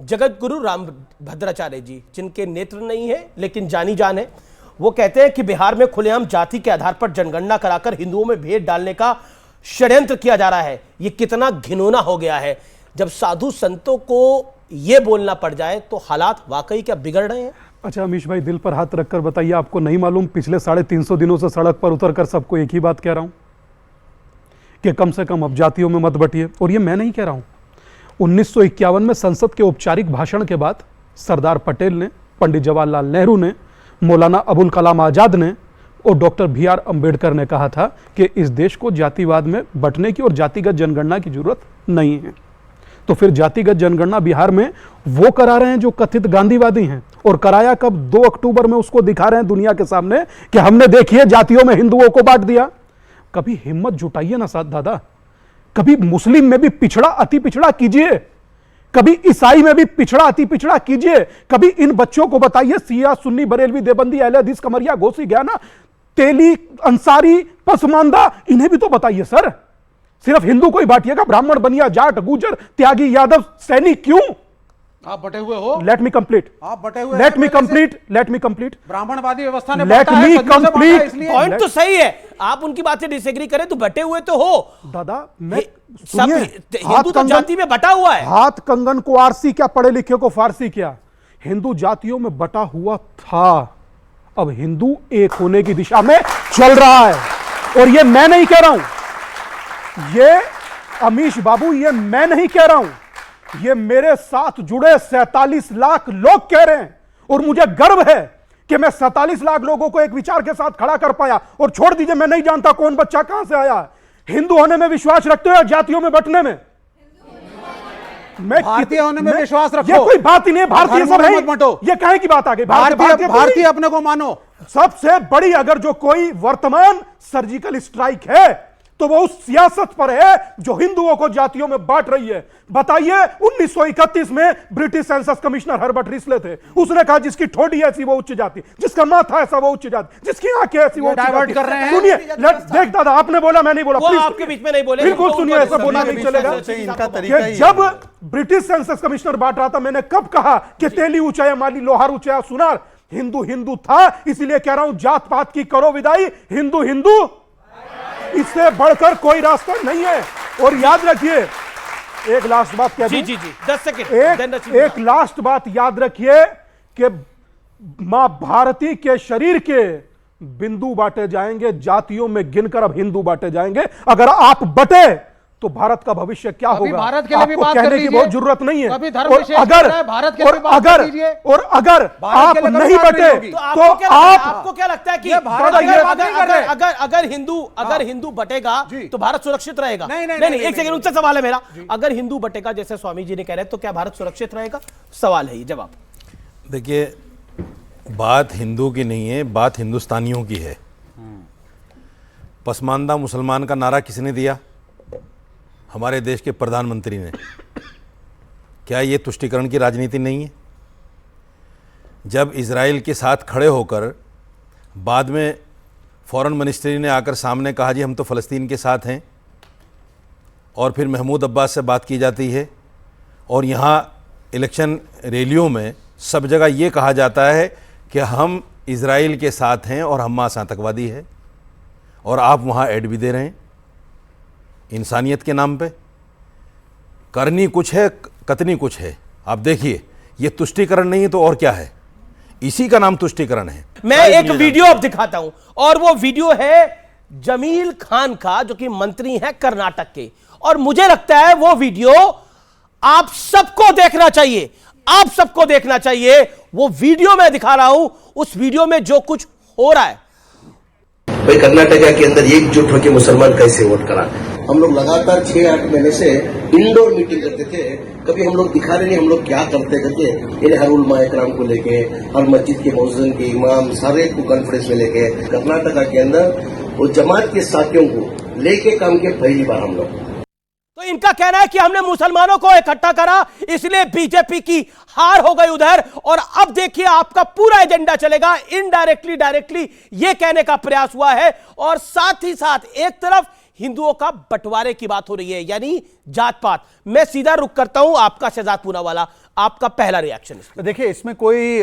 जगत गुरु राम भद्राचार्य जी, जिनके नेत्र नहीं है लेकिन जानी जान है, वो कहते हैं कि बिहार में खुलेआम जाति के आधार पर जनगणना कराकर हिंदुओं में भेद डालने का षड्यंत्र किया जा रहा है। ये कितना घिनौना हो गया है। जब साधु संतों को ये बोलना पड़ जाए तो हालात वाकई क्या बिगड़ रहे हैं। अच्छा अमीश भाई, दिल पर हाथ रखकर बताइए, आपको नहीं मालूम पिछले 350 दिनों से सड़क पर उतरकर सबको एक ही बात कह रहा हूं कि कम से कम अब जातियों में मत बटिए। और ये मैं नहीं कह रहा हूं, 1951 में संसद के औपचारिक भाषण के बाद सरदार पटेल ने, पंडित जवाहरलाल नेहरू ने, मौलाना अबुल कलाम आजाद ने और डॉक्टर बी.आर. अंबेडकर ने कहा था कि इस देश को जातिवाद में बंटने की और जातिगत जनगणना की जरूरत नहीं है। तो फिर जातिगत जनगणना बिहार में वो करा रहे हैं जो कथित गांधीवादी हैं, और कराया कब? 2 अक्टूबर में उसको दिखा रहे हैं दुनिया के सामने कि हमने देखिए जातियों में हिंदुओं को बांट दिया। कभी हिम्मत जुटाइए ना साथ दादा, कभी मुस्लिम में भी पिछड़ा अति पिछड़ा कीजिए, कभी ईसाई में भी पिछड़ा अति पिछड़ा कीजिए, कभी इन बच्चों को बताइए शिया सुन्नी बरेलवी देवबंदी अहले हदीस कमरिया गौसी ज्ञाना तेली अंसारी पसमानदा, इन्हें भी तो बताइए सर। सिर्फ हिंदू को ही बांटिएगा, ब्राह्मण बनिया जाट गुजर त्यागी यादव सैनिक क्यों? आप बटे हुए हो। लेट मी कंप्लीट, आप बटे हुए, लेट मी कंप्लीट। ब्राह्मणवादी व्यवस्था ने लेट मी कंप्लीट। पॉइंट तो सही है, आप उनकी बात से डिसएग्री करें तो बटे हुए तो हो दादा। मैं सब हिंदू तो जाति में बटा हुआ है। हाथ कंगन को आरसी क्या, पढ़े लिखे को फारसी क्या, हिंदू जातियों में बटा हुआ था। अब हिंदू एक होने की दिशा में चल रहा है। और ये मैं नहीं कह रहा हूं, ये अमीश बाबू, ये मैं नहीं कह रहा हूं, ये मेरे साथ जुड़े 47 लाख लोग कह रहे हैं। और मुझे गर्व है कि मैं 47 लाख लोगों को एक विचार के साथ खड़ा कर पाया। और छोड़ दीजिए, मैं नहीं जानता कौन बच्चा कहां से आया है। हिंदू होने में विश्वास रखते हो या जातियों में बंटने में? मैं भारतीय होने में विश्वास रखो। ये कोई बात ही नहीं है, भारतीय सब है। ये काहे की बात आ गई? भारतीय अपने को मानो। सबसे बड़ी अगर जो कोई वर्तमान सर्जिकल स्ट्राइक है तो वो उस सियासत पर है जो हिंदुओं को जातियों में बांट रही है। बताइए, 1931 में British census commissioner Herbert Risley थे, उसने कहा जिसकी ठोडी ऐसी वो उच्च जाति, जिसका माथा ऐसा वो उच्च जाति, जिसकी आंखें ऐसी वो डाइवर्ट कर रहे हैं। सुनिए, देख दादा, आपने बोला मैं नहीं बोला, प्लीज आपके बीच में नहीं बोले, बिल्कुल सुनिए, ऐसा बोलना नहीं चलेगा। जब ब्रिटिश सेंसस कमिश्नर बांट रहा था, मैंने कब कहा कि तेली ऊंचा या माली लोहार ऊंचा या सुनार? हिंदू हिंदू था, इसलिए कह रहा हूं जात पात की करो विदाई, हिंदू हिंदू, इससे बढ़कर कोई रास्ता नहीं है। और याद रखिए, एक लास्ट बात कह दूं, जी 10 सेकंड, एक लास्ट बात याद रखिए कि मां भारती के शरीर के बिंदु बांटे जाएंगे, जातियों में गिनकर अब हिंदू बांटे जाएंगे। अगर आप बटे तो भारत का भविष्य क्या होगा? भारत के लिए भी बात कहने की बहुत जरूरत नहीं है। और अगर आप नहीं बटे तो आपको क्या लगता है कि अगर हिंदू बटेगा तो भारत सुरक्षित रहेगा? नहीं, एक सेकंड, उनसे सवाल है मेरा। अगर हिंदू बटेगा जैसे स्वामी जी ने कह रहे हैं तो क्या भारत सुरक्षित रहेगा? सवाल है ये, जवाब। देखिए, बात हिंदू की नहीं है, बात हिंदुस्तानियों की है। पसमानदा मुसलमान का नारा किसने दिया? हमारे देश के प्रधानमंत्री ने। क्या ये तुष्टीकरण की राजनीति नहीं है? जब इजराइल के साथ खड़े होकर बाद में फॉरेन मिनिस्ट्री ने आकर सामने कहा जी हम तो फ़लस्तीन के साथ हैं, और फिर महमूद अब्बास से बात की जाती है, और यहाँ इलेक्शन रैलियों में सब जगह ये कहा जाता है कि हम इजराइल के साथ हैं और हमास आतंकवादी है, और आप वहाँ ऐड भी दे रहे हैं। इंसानियत के नाम पे करनी कुछ है, कतनी कुछ है। आप देखिए, ये तुष्टीकरण नहीं है तो और क्या है? इसी का नाम तुष्टीकरण है। मैं एक वीडियो अब दिखाता हूं, और वो वीडियो है जमील खान का, जो कि मंत्री हैं कर्नाटक के। और मुझे लगता है वो वीडियो आप सबको देखना चाहिए, आप सबको देखना चाहिए। वो वीडियो मैं दिखा रहा हूं, उस वीडियो में जो कुछ हो रहा है। भाई कर्नाटका के अंदर एकजुट होकर मुसलमान कैसे वोट करा? हम लोग लगातार 6-8 महीने से इंडोर मीटिंग करते थे, कभी हम लोग दिखा रहे नहीं हम लोग क्या करते करते। हर उलमा इकराम को लेके, हर मस्जिद के मौजूद के इमाम सारे को कॉन्फ्रेंस में लेके कर्नाटका के अंदर वो जमात के साथियों को लेके काम के पहली बार हम लोग। तो इनका कहना है कि हमने मुसलमानों को इकट्ठा करा, इसलिए बीजेपी की हार हो गई उधर। और अब देखिए आपका पूरा एजेंडा चलेगा। इनडायरेक्टली डायरेक्टली ये कहने का प्रयास हुआ है। और साथ ही साथ एक तरफ हिंदुओं का बंटवारे की बात हो रही है, यानी जात पात। मैं सीधा रुख करता हूं आपका शहजाद पूनावाला, आपका पहला रिएक्शन? तो देखिए, इसमें कोई